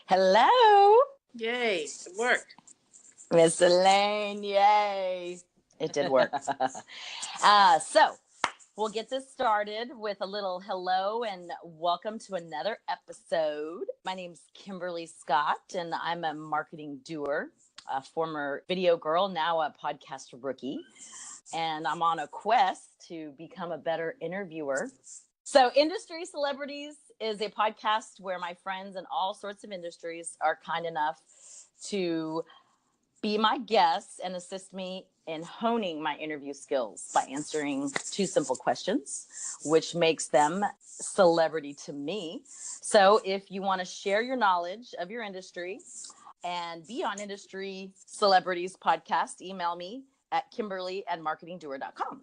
Hello, Yay, it worked. Miss Elaine. Yay. It did work. So we'll get this started with a little hello and welcome to another episode. My name's Kimberly Scott, and I'm a marketing doer, a former video girl, now a podcast rookie. And I'm on a quest to become a better interviewer. So Industry Celebrities is a podcast where my friends in all sorts of industries are kind enough to be my guests and assist me in honing my interview skills by answering two simple questions, which makes them celebrity to me. So if you want to share your knowledge of your industry and be on Industry Celebrities podcast, email me at kimberly@marketingdoer.com.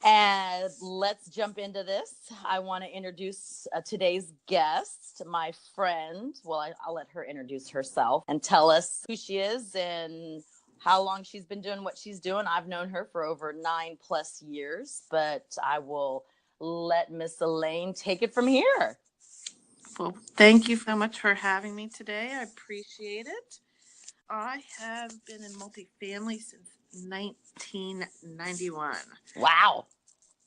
And let's jump into this. I want to introduce today's guest, my friend. Well, I'll let her introduce herself and tell us who she is and how long she's been doing what she's doing. I've known her for over 9+ years, but I will let Miss Elaine take it from here. Well, thank you so much for having me today. I appreciate it. I have been in multifamily since 1991. Wow.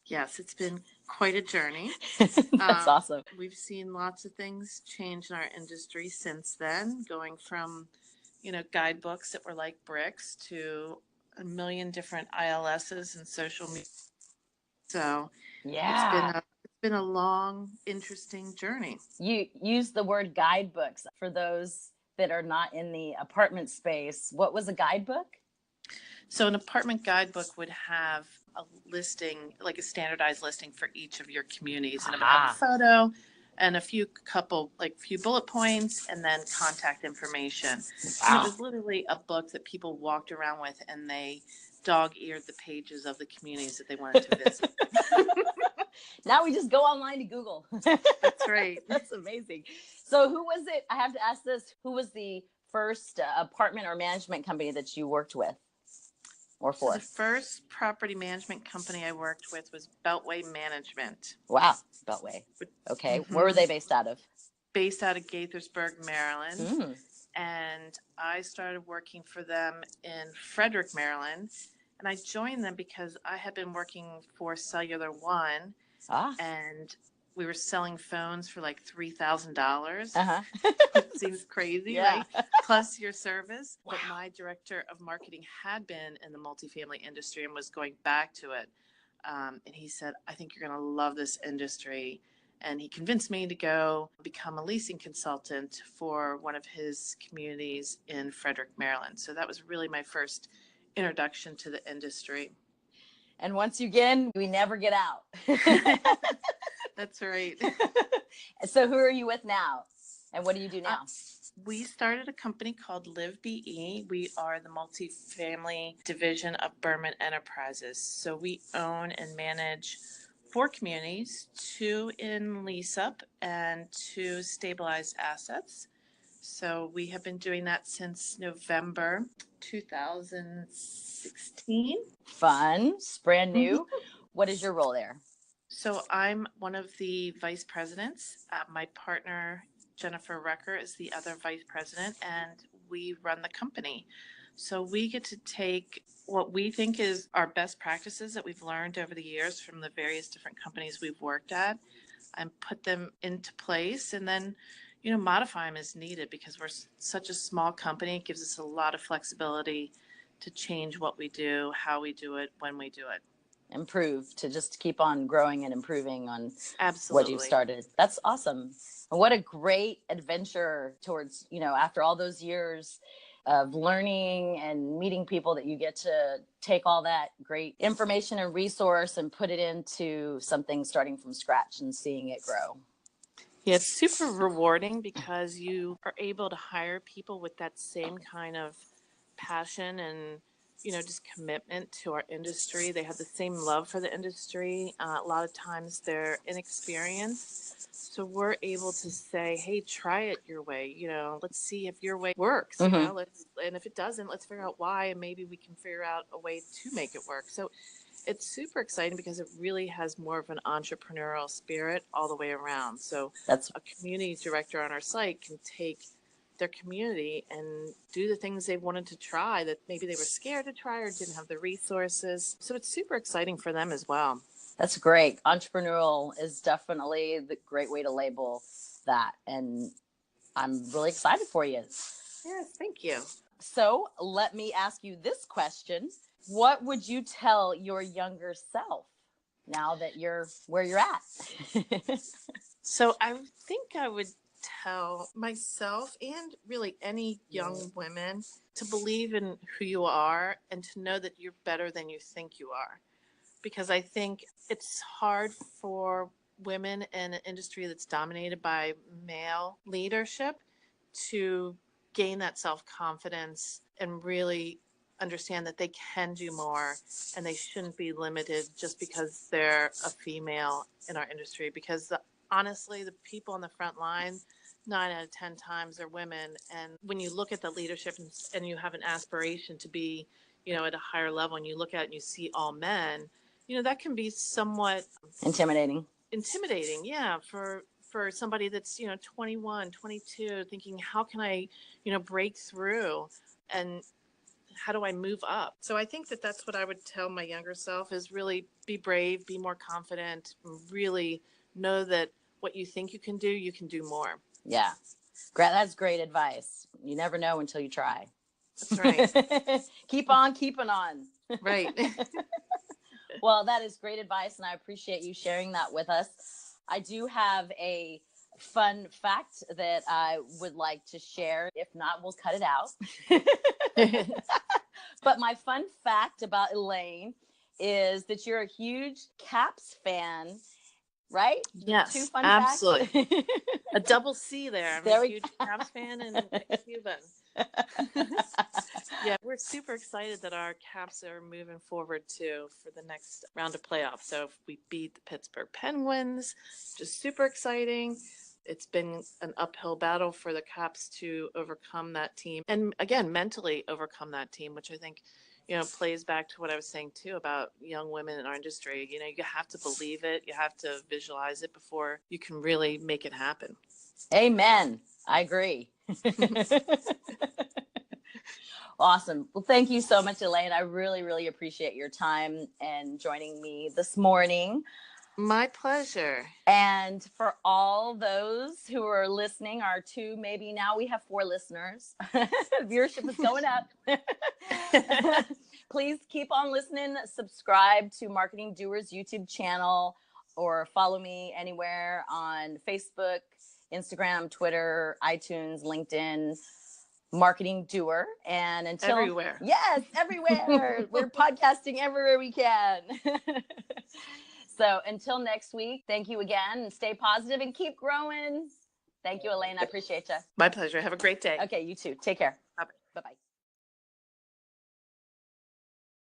Yes, it's been quite a journey. That's awesome. We've seen lots of things change in our industry since then, going from, guidebooks that were like bricks to a million different ILSs and social media. So yeah, it's been a long, interesting journey. You use the word guidebooks for those that are not in the apartment space. What was a guidebook? So an apartment guidebook would have a listing, like a standardized listing for each of your communities, and it would have a photo and a few bullet points and then contact information. Wow. And it was literally a book that people walked around with, and they dog-eared the pages of the communities that they wanted to visit. Now we just go online to Google. That's right. That's amazing. So who was it? I have to ask this. Who was the first apartment or management company that you worked with or for? So the first property management company I worked with was Beltway Management. Wow. Beltway. Okay. Mm-hmm. Where were they based out of? Based out of Gaithersburg, Maryland. Mm. And I started working for them in Frederick, Maryland. And I joined them because I had been working for Cellular One, and we were selling phones for like $3,000. It seems crazy, right? Plus your service. Wow. But my director of marketing had been in the multifamily industry and was going back to it. And he said, I think you're going to love this industry. And he convinced me to go become a leasing consultant for one of his communities in Frederick, Maryland. So that was really my first introduction to the industry. And once you get in, we never get out. That's right. So who are you with now? And what do you do now? We started a company called Live BE. We are the multifamily division of Berman Enterprises. So we own and manage 4 communities, 2 in lease up and 2 stabilized assets. So we have been doing that since November 2016. Fun. It's brand new. What is your role there? So I'm one of the vice presidents. My partner, Jennifer Recker, is the other vice president, and we run the company. So we get to take what we think is our best practices that we've learned over the years from the various different companies we've worked at and put them into place, and then modify them as needed, because we're such a small company. It gives us a lot of flexibility to change what we do, how we do it, when we do it. Improve, to just keep on growing and improving on Absolutely what you've started. That's awesome. And what a great adventure towards, after all those years of learning and meeting people, that you get to take all that great information and resource and put it into something starting from scratch and seeing it grow. Yeah, it's super rewarding because you are able to hire people with that same kind of passion and, just commitment to our industry. They have the same love for the industry. A lot of times they're inexperienced. So we're able to say, hey, try it your way. Let's see if your way works. And if it doesn't, let's figure out why, and maybe we can figure out a way to make it work. So It's super exciting because it really has more of an entrepreneurial spirit all the way around. So That's a community director on our site can take their community and do the things they wanted to try that maybe they were scared to try or didn't have the resources. So it's super exciting for them as well. That's great. Entrepreneurial is definitely the great way to label that. And I'm really excited for you. Yes, thank you. So let me ask you this question. What would you tell your younger self now that you're where you're at? So I think I would tell myself and really any young women to believe in who you are and to know that you're better than you think you are. Because I think it's hard for women in an industry that's dominated by male leadership to gain that self-confidence and really understand that they can do more and they shouldn't be limited just because they're a female in our industry. Because honestly, the people on the front line, 9 out of 10 times are women. And when you look at the leadership and you have an aspiration to be, at a higher level, and you look at it and you see all men, that can be somewhat Intimidating. Yeah, for somebody that's 21, 22, thinking, how can I break through, and how do I move up? So I think that that's what I would tell my younger self, is really be brave, be more confident, really know that what you think you can do more. Yeah, that's great advice. You never know until you try. That's right. Keep on keeping on. Right. Well, that is great advice, and I appreciate you sharing that with us. I do have a fun fact that I would like to share. If not, we'll cut it out. But my fun fact about Elaine is that you're a huge Caps fan, right? Yes, 2 fun absolutely. facts. A double C there. I'm a huge Caps fan and a Cuban. Yeah, we're super excited that our Caps are moving forward too for the next round of playoffs. So if we beat the Pittsburgh Penguins, just super exciting. It's been an uphill battle for the Caps to overcome that team, and again, mentally overcome that team, which I think, plays back to what I was saying too about young women in our industry. You have to believe it, you have to visualize it before you can really make it happen. Amen. I agree. Awesome. Well, thank you so much, Elaine. I really, really appreciate your time and joining me this morning. My pleasure. And for all those who are listening, our 2, maybe now we have 4 listeners. Viewership is going up. Please keep on listening. Subscribe to Marketing Doers YouTube channel, or follow me anywhere on Facebook, Instagram, Twitter, iTunes, LinkedIn. Marketing Doer. And until everywhere. Yes, everywhere. We're podcasting everywhere we can. So until next week, thank you again, and stay positive and keep growing. Thank you, Elaine. I appreciate you. My pleasure. Have a great day. Okay, you too. Take care. Bye-bye. Bye-bye.